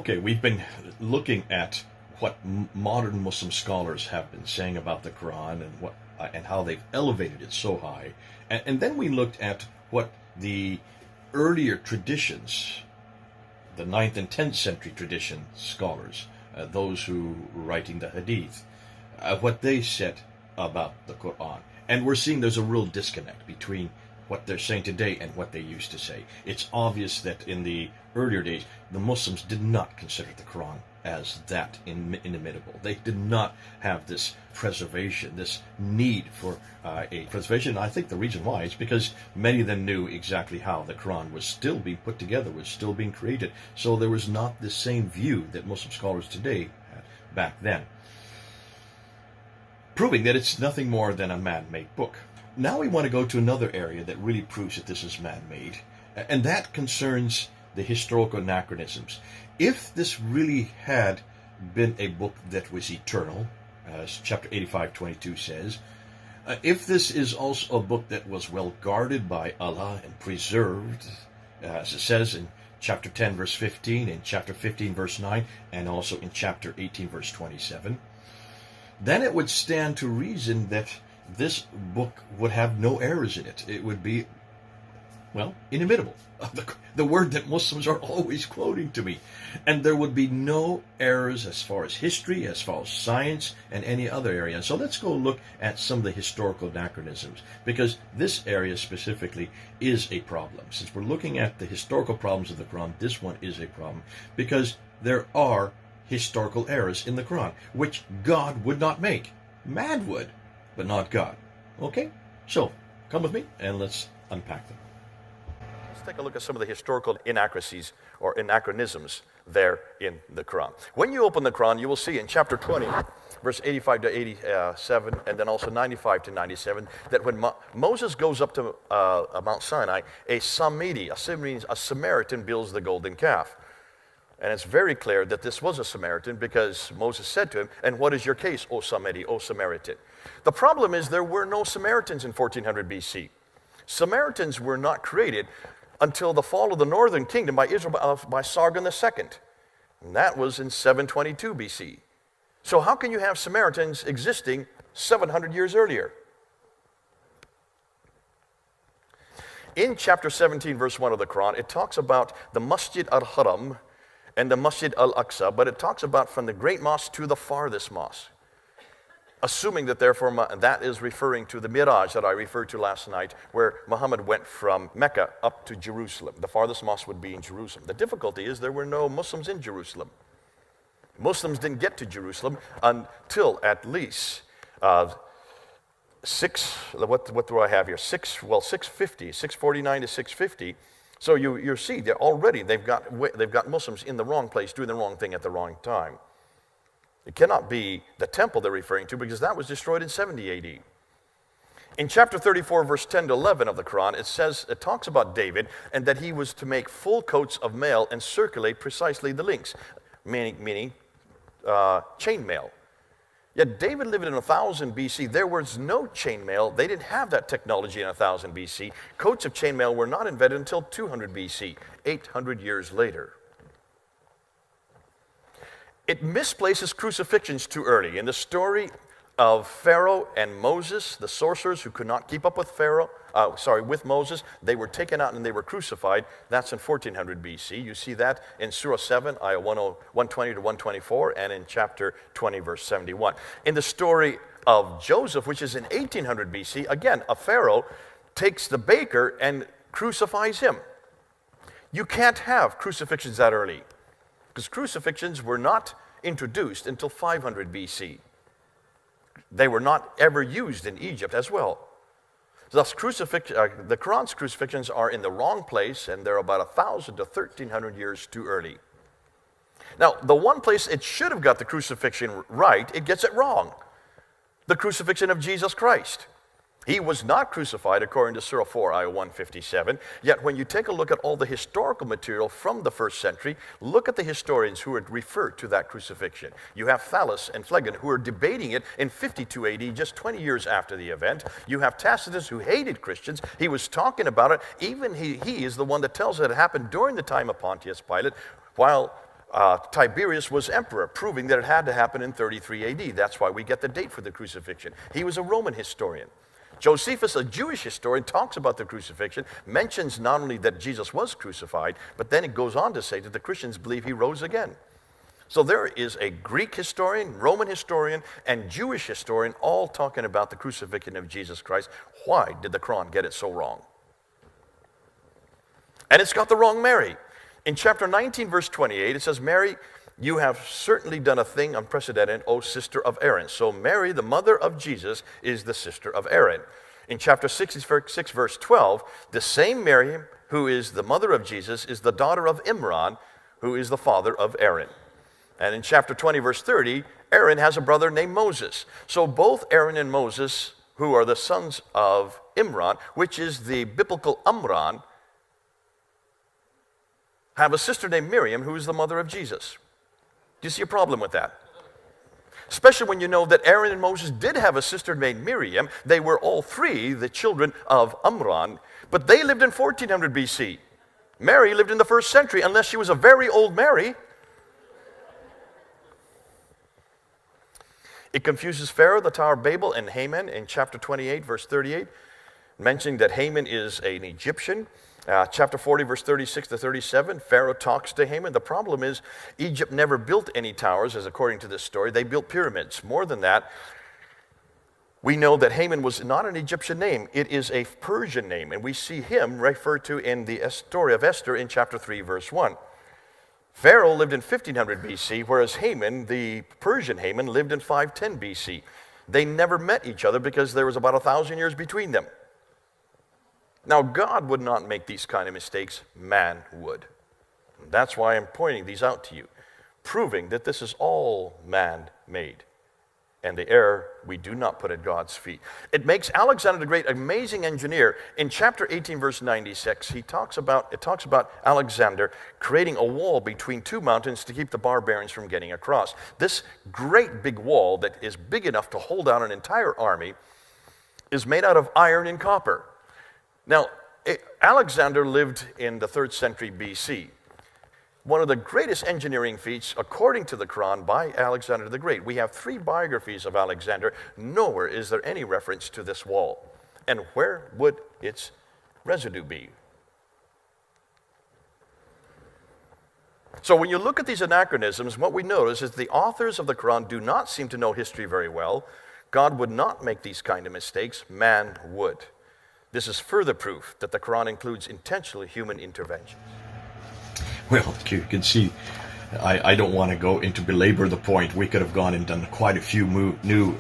Okay, we've been looking at what modern Muslim scholars have been saying about the Quran and how they've elevated it so high. And then we looked at what the earlier traditions, the 9th and 10th century tradition scholars, those who were writing the Hadith, what they said about the Quran. And we're seeing there's a real disconnect between what they're saying today and what they used to say. It's obvious that in the earlier days, the Muslims did not consider the Quran as that inimitable. They did not have this preservation, this need for a preservation. And I think the reason why is because many of them knew exactly how the Quran was still being put together, was still being created. So there was not the same view that Muslim scholars today had back then, proving that it's nothing more than a man-made book. Now we want to go to another area that really proves that this is man-made, and that concerns the historical anachronisms. If this really had been a book that was eternal, as chapter 85:22 says, if this is also a book that was well guarded by Allah and preserved, as it says in chapter 10 verse 15, in chapter 15 verse 9, and also in chapter 18 verse 27, then it would stand to reason that this book would have no errors in it. It would be, well, inimitable. The word that Muslims are always quoting to me. And there would be no errors as far as history, as far as science, and any other area. So let's go look at some of the historical anachronisms, because this area specifically is a problem. Since we're looking at the historical problems of the Quran, this one is a problem, because there are historical errors in the Quran, which God would not make. Man would, but not God. Okay? So, come with me and let's unpack them. Let's take a look at some of the historical inaccuracies or anachronisms there in the Quran. When you open the Quran, you will see in chapter 20, verse 85 to 87, and then also 95 to 97, that when Moses goes up to Mount Sinai, a Samiri, a Samaritan, builds the golden calf. And it's very clear that this was a Samaritan, because Moses said to him, "And what is your case, O Samiri, O Samaritan?" The problem is there were no Samaritans in 1400 BC. Samaritans were not created until the fall of the northern kingdom by Israel by Sargon II. And that was in 722 BC. So how can you have Samaritans existing 700 years earlier? In chapter 17, verse 1 of the Quran, it talks about the Masjid al-Haram and the Masjid al-Aqsa, but it talks about from the great mosque to the farthest mosque, assuming that therefore that is referring to the Miraj that I referred to last night, where Muhammad went from Mecca up to Jerusalem. The farthest mosque would be in Jerusalem. The difficulty is there were no Muslims in Jerusalem. Muslims didn't get to Jerusalem until at least what do I have here? 649 to 650. So you see, they've got Muslims in the wrong place doing the wrong thing at the wrong time. It cannot be the temple they're referring to, because that was destroyed in 70 AD. In chapter 34, verse 10 to 11 of the Quran, it talks about David and that he was to make full coats of mail and circulate precisely the links, meaning chain mail. Yet David lived in 1000 BC. There was no chain mail. They didn't have that technology in 1000 BC. Coats of chain mail were not invented until 200 BC, 800 years later. It misplaces crucifixions too early. In the story of Pharaoh and Moses, the sorcerers who could not keep up with with Moses, they were taken out and they were crucified. That's in 1400 BC. You see that in Surah 7, ayah 120 to 124, and in chapter 20, verse 71. In the story of Joseph, which is in 1800 BC, again, a Pharaoh takes the baker and crucifies him. You can't have crucifixions that early, because crucifixions were not introduced until 500 BC. They were not ever used in Egypt as well. Thus, the Quran's crucifixions are in the wrong place, and they're about 1,000 to 1,300 years too early. Now, the one place it should have got the crucifixion right, it gets it wrong. The crucifixion of Jesus Christ. He was not crucified according to Surah 4, ayah 157. Yet when you take a look at all the historical material from the first century, look at the historians who had referred to that crucifixion. You have Thallus and Phlegon who are debating it in 52 AD, just 20 years after the event. You have Tacitus who hated Christians. He was talking about it. Even he is the one that tells us it happened during the time of Pontius Pilate, while Tiberius was emperor, proving that it had to happen in 33 AD. That's why we get the date for the crucifixion. He was a Roman historian. Josephus, a Jewish historian, talks about the crucifixion, mentions not only that Jesus was crucified, but then it goes on to say that the Christians believe he rose again. So there is a Greek historian, Roman historian, and Jewish historian all talking about the crucifixion of Jesus Christ. Why did the Quran get it so wrong? And it's got the wrong Mary. In chapter 19, verse 28, it says, Mary, you have certainly done a thing unprecedented, O sister of Aaron. So Mary, the mother of Jesus, is the sister of Aaron. In chapter 66, verse 12, the same Mary who is the mother of Jesus is the daughter of Imran, who is the father of Aaron. And in chapter 20, verse 30, Aaron has a brother named Moses. So both Aaron and Moses, who are the sons of Imran, which is the biblical Amran, have a sister named Miriam, who is the mother of Jesus. Do you see a problem with that? Especially when you know that Aaron and Moses did have a sister named Miriam. They were all three the children of Amram, but they lived in 1400 BC. Mary lived in the 1st century, unless she was a very old Mary. It confuses Pharaoh, the Tower of Babel, and Haman in chapter 28, verse 38, mentioning that Haman is an Egyptian. Chapter 40, verse 36 to 37, Pharaoh talks to Haman. The problem is Egypt never built any towers, as according to this story. They built pyramids. More than that, we know that Haman was not an Egyptian name. It is a Persian name, and we see him referred to in the story of Esther in chapter 3, verse 1. Pharaoh lived in 1500 BC, whereas Haman, the Persian Haman, lived in 510 BC. They never met each other because there was about 1,000 years between them. Now, God would not make these kind of mistakes. Man would. And that's why I'm pointing these out to you, proving that this is all man-made. And the error we do not put at God's feet. It makes Alexander the Great an amazing engineer. In chapter 18, verse 96, it talks about Alexander creating a wall between two mountains to keep the barbarians from getting across. This great big wall that is big enough to hold down an entire army is made out of iron and copper. Now, Alexander lived in the 3rd century BC. One of the greatest engineering feats, according to the Quran, by Alexander the Great. We have 3 biographies of Alexander. Nowhere is there any reference to this wall. And where would its residue be? So when you look at these anachronisms, what we notice is the authors of the Quran do not seem to know history very well. God would not make these kind of mistakes. Man would. This is further proof that the Quran includes intentional human intervention. Well, you can see, I don't want to go into belabor the point. We could have gone and done quite a few new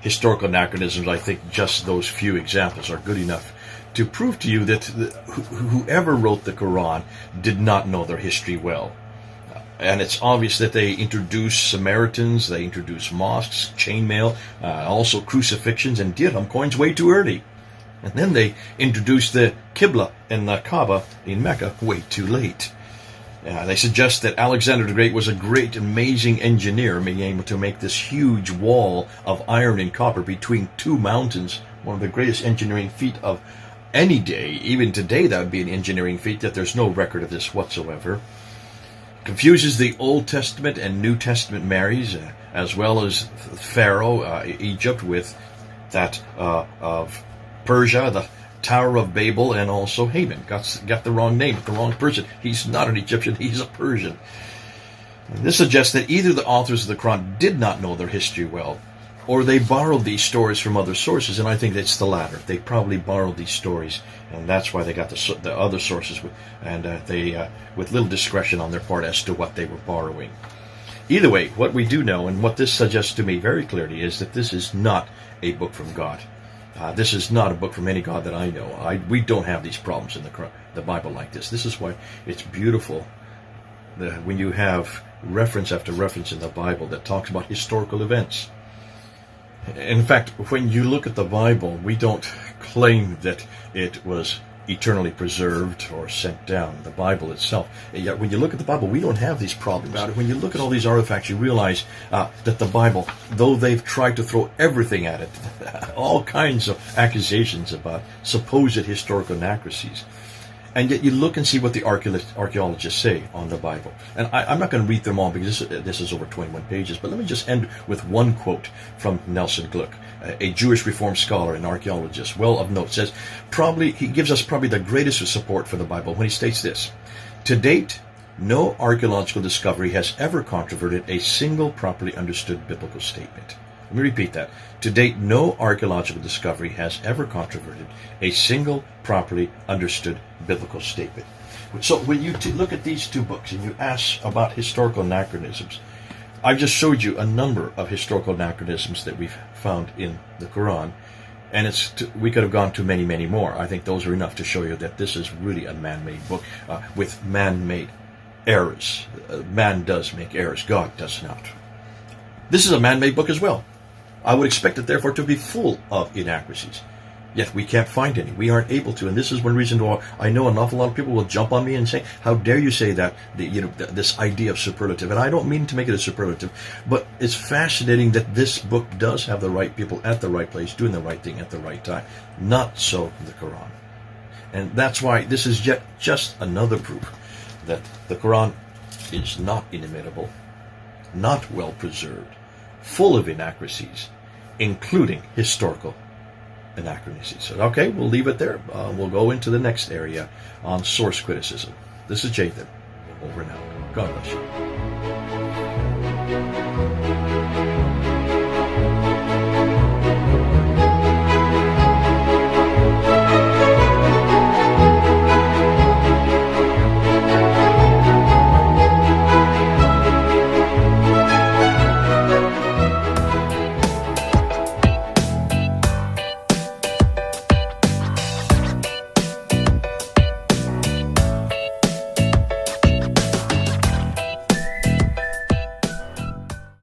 historical anachronisms. I think just those few examples are good enough to prove to you that whoever wrote the Quran did not know their history well. And it's obvious that they introduced Samaritans, they introduced mosques, chainmail, also crucifixions and dirham coins way too early. And then they introduced the Qibla and the Kaaba in Mecca way too late. They suggest that Alexander the Great was a great, amazing engineer, being able to make this huge wall of iron and copper between two mountains, one of the greatest engineering feat of any day. Even today, that would be an engineering feat, that there's no record of this whatsoever. Confuses the Old Testament and New Testament Marys, as well as Pharaoh, Egypt, with that of Persia, the Tower of Babel, and also Haman. Got the wrong name, the wrong person. He's not an Egyptian, he's a Persian. This suggests that either the authors of the Quran did not know their history well, or they borrowed these stories from other sources, and I think it's the latter. They probably borrowed these stories, and that's why they got the other sources, with little discretion on their part as to what they were borrowing. Either way, what we do know, and what this suggests to me very clearly, is that this is not a book from God. This is not a book from any God that I know. We don't have these problems in the Bible like this. This is why it's beautiful when you have reference after reference in the Bible that talks about historical events. In fact, when you look at the Bible, we don't claim that it was eternally preserved or sent down, the Bible itself. And yet when you look at the Bible, we don't have these problems. When you look at all these artifacts, you realize that the Bible, though they've tried to throw everything at it, all kinds of accusations about supposed historical inaccuracies, And yet you look and see what the archaeologists say on the Bible. And I'm not going to read them all because this is over 21 pages, but let me just end with one quote from Nelson Gluck, a Jewish Reform scholar and archaeologist, well of note, says, he gives us probably the greatest support for the Bible when he states this: to date, no archaeological discovery has ever controverted a single properly understood biblical statement. Let me repeat that. To date, no archaeological discovery has ever controverted a single properly understood biblical statement. So when you look at these two books and you ask about historical anachronisms, I've just showed you a number of historical anachronisms that we've found in the Quran, and we could have gone to many, many more. I think those are enough to show you that this is really a man-made book with man-made errors. Man does make errors. God does not. This is a man-made book as well. I would expect it, therefore, to be full of inaccuracies. Yet we can't find any. We aren't able to. And this is one reason why I know an awful lot of people will jump on me and say, how dare you say that, this idea of superlative. And I don't mean to make it a superlative, but it's fascinating that this book does have the right people at the right place, doing the right thing at the right time. Not so the Quran. And that's why this is just another proof that the Quran is not inimitable, not well preserved, full of inaccuracies, including historical anachronisms. So, okay, we'll leave it there. We'll go into the next area on source criticism. This is Jathan. Over and out. God bless you.